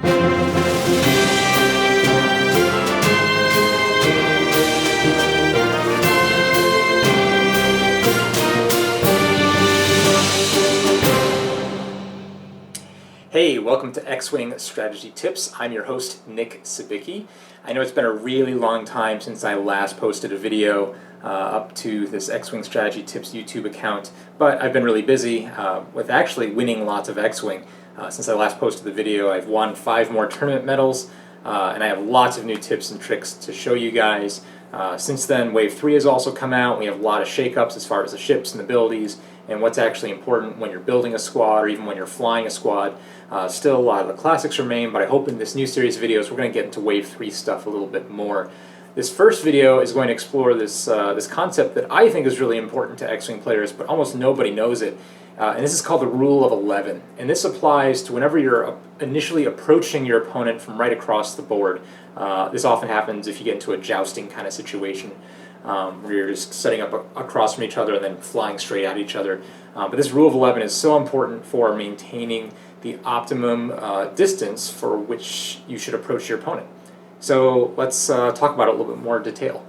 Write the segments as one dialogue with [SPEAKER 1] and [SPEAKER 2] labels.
[SPEAKER 1] Hey, welcome to X-Wing Strategy Tips. I'm your host, Nick Sabicki. I know it's been a really long time since I last posted a video up to this X-Wing Strategy Tips YouTube account, but I've been really busy with actually winning lots of X-Wing. Since I last posted the video, I've won 5 more tournament medals, and I have lots of new tips and tricks to show you guys. Since then, Wave 3 has also come out. We have a lot of shakeups as far as the ships and abilities, and what's actually important when you're building a squad or even when you're flying a squad. Still a lot of the classics remain, but I hope in this new series of videos we're going to get into Wave 3 stuff a little bit more. This first video is going to explore this concept that I think is really important to X-Wing players, but almost nobody knows it. And this is called the Rule of 11. And this applies to whenever you're initially approaching your opponent from right across the board. This often happens if you get into a jousting kind of situation, where you're just setting up across from each other and then flying straight at each other. But this Rule of 11 is so important for maintaining the optimum distance for which you should approach your opponent. So let's talk about it a little bit more in detail.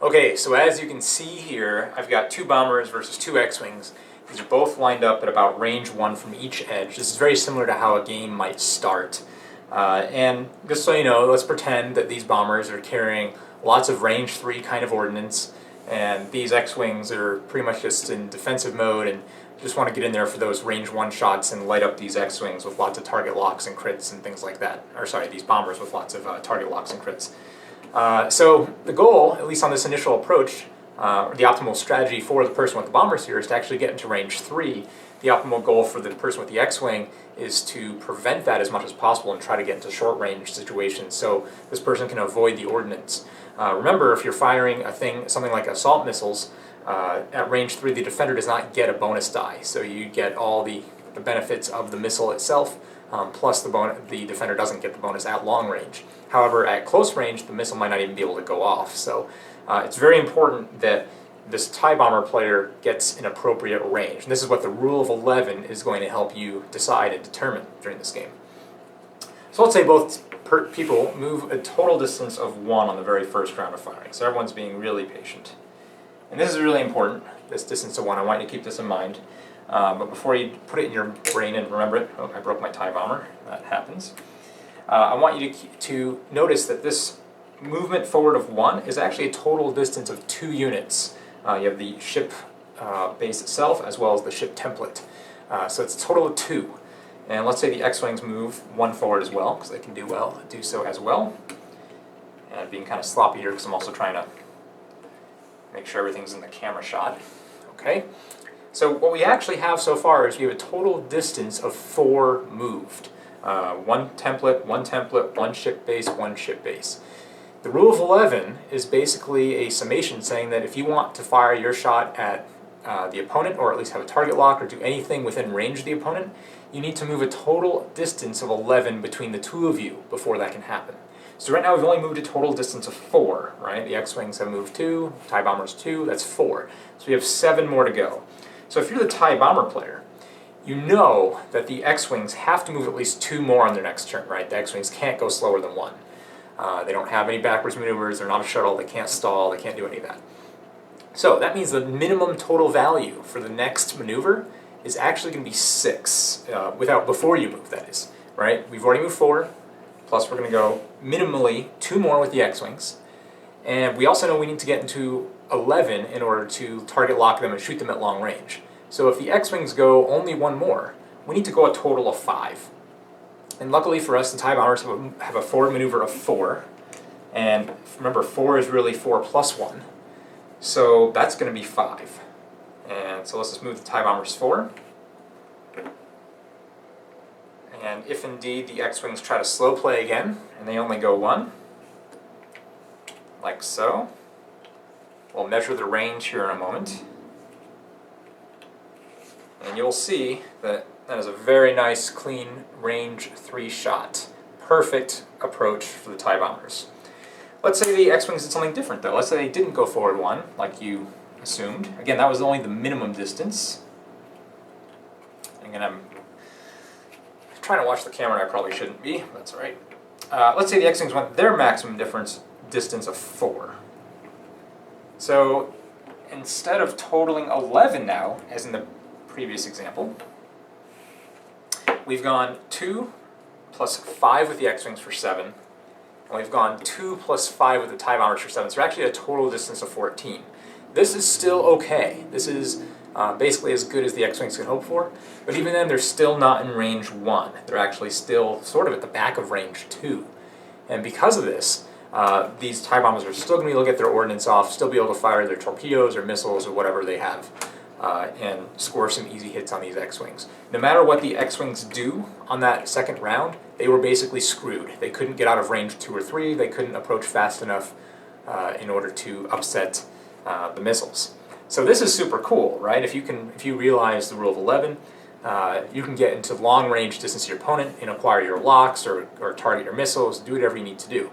[SPEAKER 1] Okay, so as you can see here, I've got 2 bombers versus 2 X-Wings. These are both lined up at about range 1 from each edge. This is very similar to how a game might start. And just so you know, let's pretend that these bombers are carrying lots of range 3 kind of ordnance, and these X-Wings are pretty much just in defensive mode and just want to get in there for those range 1 shots and light up these X-Wings with lots of target locks and crits and things like that. Or sorry, these bombers with lots of target locks and crits. So the goal, at least on this initial approach, or the optimal strategy for the person with the bombers here is to actually get into range 3. The optimal goal for the person with the X-Wing is to prevent that as much as possible and try to get into short range situations so this person can avoid the ordnance. Remember, if you're firing something like assault missiles, at range 3 the defender does not get a bonus die, so you get all the benefits of the missile itself, plus the defender doesn't get the bonus at long range. However, at close range the missile might not even be able to go off, so it's very important that this TIE Bomber player gets an appropriate range. And this is what the Rule of 11 is going to help you decide and determine during this game. So let's say both people move a total distance of 1 on the very first round of firing, so everyone's being really patient. And this is really important, this distance to 1. I want you to keep this in mind. But before you put it in your brain and remember it, oh, I broke my TIE Bomber, that happens. I want you to notice that this movement forward of 1 is actually a total distance of 2 units. You have the ship base itself as well as the ship template. So it's a total of 2. And let's say the X-Wings move 1 forward as well, because they can do so as well. And I'm being kind of sloppy here because I'm also trying to make sure everything's in the camera shot. Okay. So what we actually have so far is we have a total distance of 4 moved. 1 template, 1 ship base, 1 ship base. The Rule of 11 is basically a summation saying that if you want to fire your shot at the opponent, or at least have a target lock, or do anything within range of the opponent, you need to move a total distance of 11 between the 2 of you before that can happen. So right now we've only moved a total distance of 4, right? The X-Wings have moved 2, TIE Bombers 2, that's 4. So we have 7 more to go. So if you're the TIE Bomber player, you know that the X-Wings have to move at least 2 more on their next turn, right? The X-Wings can't go slower than 1. They don't have any backwards maneuvers, they're not a shuttle, they can't stall, they can't do any of that. So that means the minimum total value for the next maneuver is actually going to be 6, before you move, that is, right? We've already moved 4, plus we're going to go minimally 2 more with the X-Wings, and we also know we need to get into 11 in order to target lock them and shoot them at long range. So if the X-Wings go only 1 more, we need to go a total of 5. And luckily for us, the TIE Bombers have a forward maneuver of 4, and remember 4 is really 4 plus 1, so that's going to be 5. And so let's just move the TIE Bombers 4. And if indeed the X-Wings try to slow play again, and they only go 1, like so, we'll measure the range here in a moment. And you'll see that that is a very nice, clean, range 3 shot. Perfect approach for the TIE Bombers. Let's say the X-Wings did something different, though. Let's say they didn't go forward 1, like you assumed. Again, that was only the minimum distance. Again, I'm trying to watch the camera and I probably shouldn't be. That's all right. Let's say the X-Wings want their maximum distance of 4. So instead of totaling 11 now, as in the previous example, we've gone 2 plus 5 with the X-Wings for 7, and we've gone 2 plus 5 with the TIE Bombers for 7, so we're actually at a total distance of 14. This is still okay. This is basically as good as the X-Wings can hope for, but even then they're still not in range 1. They're actually still sort of at the back of range 2. And because of this, these TIE Bombers are still going to be able to get their ordnance off, still be able to fire their torpedoes or missiles or whatever they have, and score some easy hits on these X-Wings. No matter what the X-Wings do on that second round, they were basically screwed. They couldn't get out of range 2 or 3, they couldn't approach fast enough in order to upset the missiles. So this is super cool, right? If you realize the rule of 11, you can get into long range distance to your opponent and acquire your locks or target your missiles, do whatever you need to do.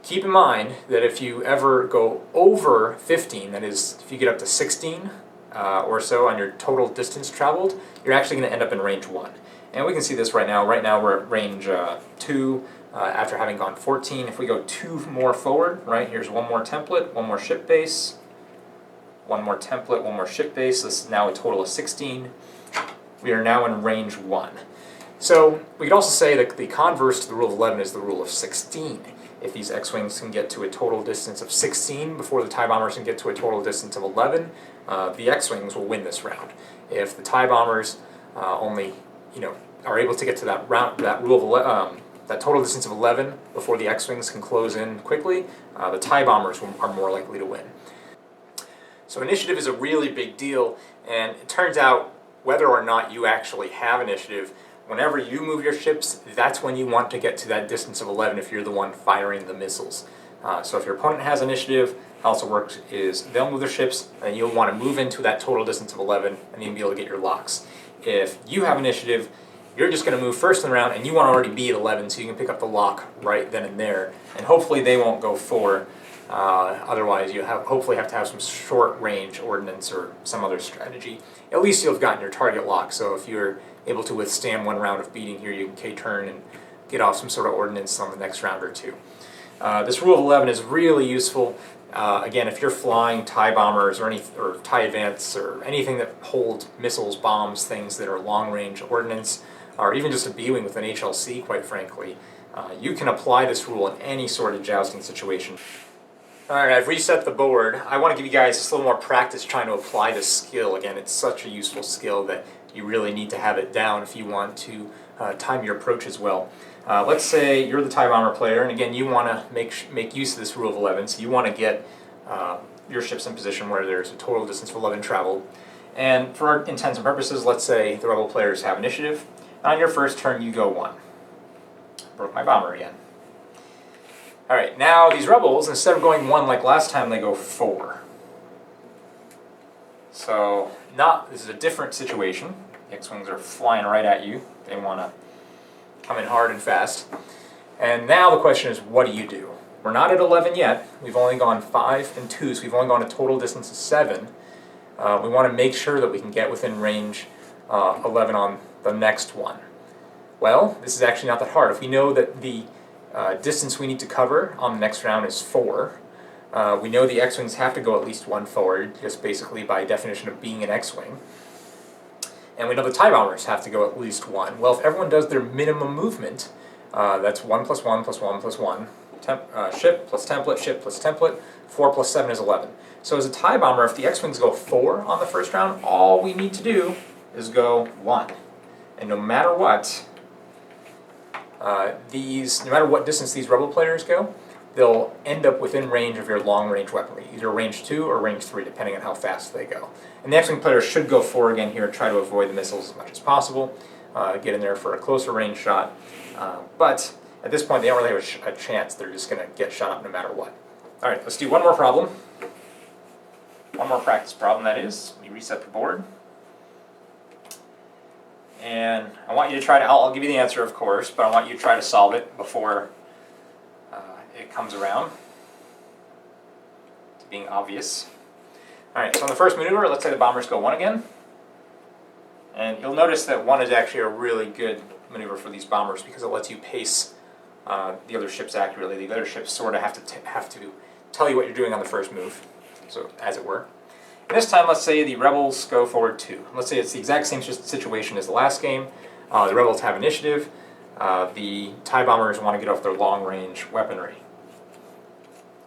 [SPEAKER 1] Keep in mind that if you ever go over 15, that is, if you get up to 16 or so on your total distance traveled, you're actually going to end up in range 1. And we can see this right now. Right now we're at range 2 after having gone 14. If we go 2 more forward, right, here's one more template, one more ship base, one more template, one more ship base. This is now a total of 16. We are now in range 1. So we could also say that the converse to the rule of 11 is the rule of 16. If these X-Wings can get to a total distance of 16 before the TIE Bombers can get to a total distance of 11, the X-Wings will win this round. If the TIE Bombers only, are able to get to that total distance of 11 before the X-Wings can close in quickly, the TIE Bombers are more likely to win. So initiative is a really big deal, and it turns out whether or not you actually have initiative, whenever you move your ships, that's when you want to get to that distance of 11 if you're the one firing the missiles. So if your opponent has initiative, how it works is they'll move their ships, and you'll want to move into that total distance of 11, and you'll be able to get your locks. If you have initiative, you're just going to move first in the round, and you want to already be at 11, so you can pick up the lock right then and there. And hopefully they won't go 4. Otherwise, you hopefully have to have some short-range ordnance or some other strategy. At least you'll have gotten your target lock, so if you're able to withstand one round of beating here, you can K-turn and get off some sort of ordnance on the next round or two. This rule of 11 is really useful. Again, if you're flying TIE Bombers or TIE Advance or anything that hold missiles, bombs, things that are long-range ordnance, or even just a B-Wing with an HLC, quite frankly, you can apply this rule in any sort of jousting situation. Alright, I've reset the board. I want to give you guys just a little more practice trying to apply this skill. Again, it's such a useful skill that you really need to have it down if you want to time your approaches well. Let's say you're the TIE Bomber player, and again, you want to make use of this rule of 11, so you want to get your ships in position where there's a total distance of 11 traveled. And for our intents and purposes, let's say the Rebel players have initiative. On your first turn, you go 1. Broke my bomber again. Alright, now these Rebels, instead of going 1 like last time, they go 4. So, this is a different situation. The X-Wings are flying right at you. They want to come in hard and fast. And now the question is, what do? We're not at 11 yet. We've only gone 5 and 2, so we've only gone a total distance of 7. We want to make sure that we can get within range 11 on the next one. Well, this is actually not that hard. If we know that the distance we need to cover on the next round is 4. We know the X-Wings have to go at least 1 forward, just basically by definition of being an X-Wing. And we know the TIE Bombers have to go at least 1. Well, if everyone does their minimum movement, that's 1 plus 1 plus 1 plus 1. Ship plus template, ship plus template. 4 plus 7 is 11. So as a TIE Bomber, if the X-Wings go 4 on the first round, all we need to do is go 1. And no matter what, no matter what distance these Rebel players go, they'll end up within range of your long-range weaponry, either range 2 or range 3, depending on how fast they go. And the X-Wing players should go 4 again here, try to avoid the missiles as much as possible, get in there for a closer range shot. But at this point, they don't really have a chance. They're just going to get shot up no matter what. All right, let's do one more problem. One more practice problem, that is. We reset the board. And I want you to try to, I'll give you the answer, of course, but I want you to try to solve it before it comes around to being obvious. Alright, so in the first maneuver, let's say the Bombers go 1 again. And you'll notice that 1 is actually a really good maneuver for these bombers because it lets you pace the other ships accurately. The other ships sort of have to tell you what you're doing on the first move, so as it were. And this time, let's say the rebels go forward 2. Let's say it's the exact same situation as the last game. The rebels have initiative. The TIE bombers want to get off their long-range weaponry.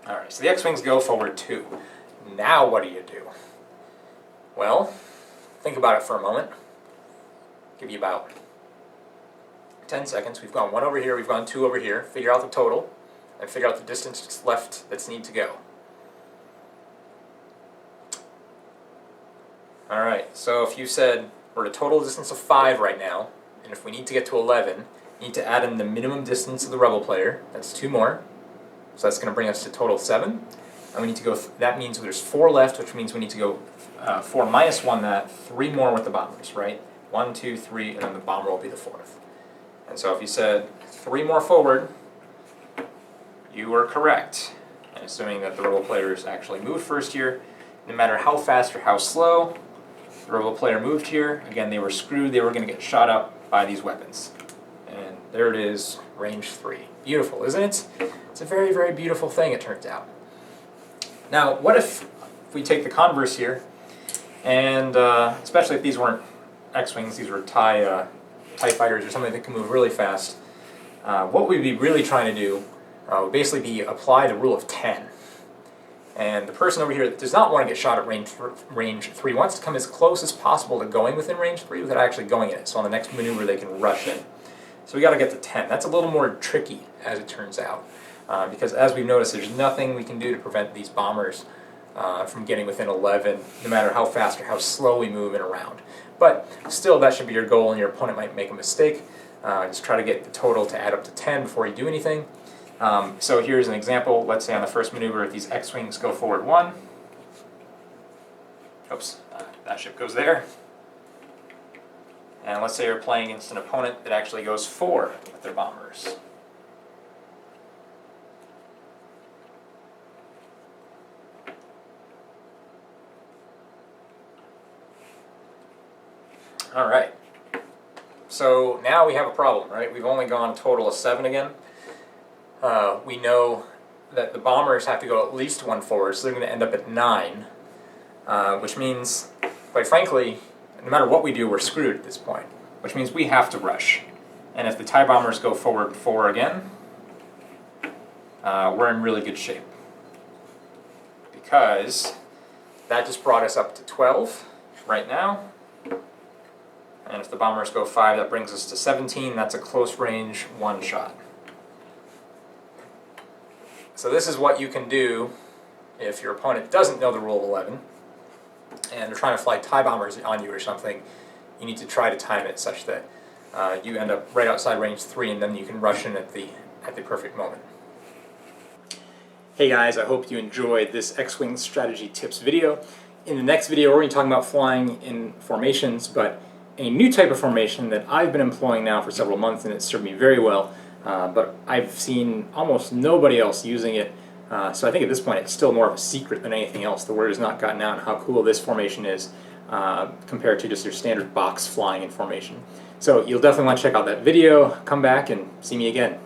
[SPEAKER 1] Alright, so the X-Wings go forward 2. Now what do you do? Well, think about it for a moment. Give you about 10 seconds. We've gone 1 over here, we've gone 2 over here. Figure out the total, and figure out the distance left that's need to go. Alright, so if you said we're at a total distance of 5 right now, and if we need to get to 11, you need to add in the minimum distance of the rebel player. That's 2 more. So that's going to bring us to total 7. And we need to go, that means there's 4 left, which means we need to go 4 minus 1 that, 3 more with the bombers, right? 1, 2, 3, and then the bomber will be the 4th. And so if you said 3 more forward, you were correct. And assuming that the rebel players actually moved first here, no matter how fast or how slow the rebel player moved here, again, they were screwed, they were going to get shot up by these weapons. And there it is, range 3. Beautiful, isn't it? It's a very, very beautiful thing, it turns out. Now, what if we take the converse here, and especially if these weren't X-Wings, these were TIE fighters or something that can move really fast, what we'd be really trying to do would basically be apply the rule of 10. And the person over here that does not want to get shot at range 3 wants to come as close as possible to going within range 3 without actually going in it. So on the next maneuver they can rush in. So we got to get to 10. That's a little more tricky, as it turns out, because as we've noticed, there's nothing we can do to prevent these bombers from getting within 11, no matter how fast or how slow we move in a round. But still, that should be your goal, and your opponent might make a mistake. Just try to get the total to add up to 10 before you do anything. So here's an example. Let's say on the first maneuver, if these X-Wings go forward 1. Oops, that ship goes there. And let's say you're playing against an opponent that actually goes 4 with their bombers. Alright, so now we have a problem, right? We've only gone a total of 7 again. We know that the bombers have to go at least 1 forward, so they're going to end up at 9, which means, quite frankly, no matter what we do, we're screwed at this point, which means we have to rush. And if the TIE bombers go forward 4 again, we're in really good shape, because that just brought us up to 12 right now. And if the bombers go 5, that brings us to 17. That's a close range 1 shot. So this is what you can do if your opponent doesn't know the rule of 11 and they're trying to fly TIE bombers on you or something. You need to try to time it such that you end up right outside range 3, and then you can rush in at the perfect moment. Hey guys, I hope you enjoyed this X-Wing strategy tips video. In the next video, we're going to be talking about flying in formations, but a new type of formation that I've been employing now for several months, and it's served me very well. But I've seen almost nobody else using it, so I think at this point it's still more of a secret than anything else. The word has not gotten out on how cool this formation is compared to just your standard box flying in formation. So you'll definitely want to check out that video, come back and see me again.